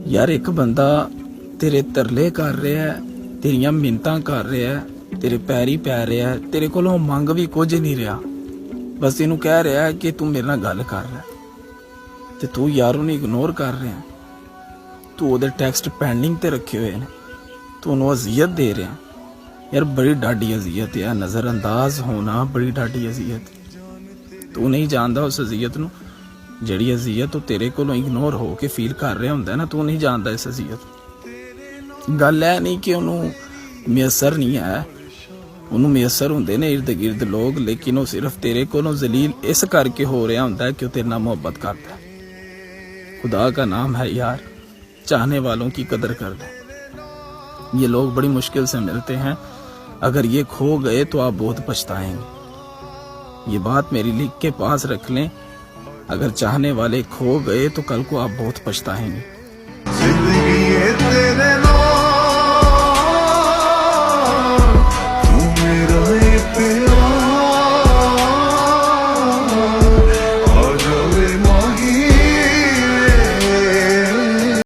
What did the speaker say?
यार एक बंदा तेरे तरले कर रहा है, तेरियां मिन्नतां कर रहा है, तेरे पैरी पै रहा है, तेरे कोलों मंग भी कुछ नहीं रहा, बस तेनू कह रहा है कि तू मेरे नाल गल कर रहा है ते तू यार उन्हें इग्नोर कर रहा है। तू ओदे टेक्स्ट पेंडिंग ते रखे हुए ने, तू उन्हें अजियत दे रहा है। यार बड़ी डाडी अजियत है, नज़रअंदाज होना बड़ी डाडी अजियत है। तू नहीं जानता उस अजियत नू, जिहड़ी अजियत तो तेरे कोलों इग्नोर हो के फील कर रहा हुंदा ना, तू नहीं जानता इस अजियत। गल है नहीं कि उन्होंने मयसर नहीं है, उन्होंने मयसर होंदे ने इर्द गिर्द लोग, लेकिन वो सिर्फ तेरे कोलों जलील इस करके हो रहा होंदा है कि वो तेरे नाल मोहब्बत करता है। खुदा का नाम है यार, चाहने वालों की कदर कर दे। ये लोग बड़ी मुश्किल से मिलते हैं, अगर ये खो गए तो आप बहुत पछताएंगे। ये बात मेरी लिख के पास रख लें, अगर चाहने वाले खो गए तो कल को आप बहुत पछताएंगे।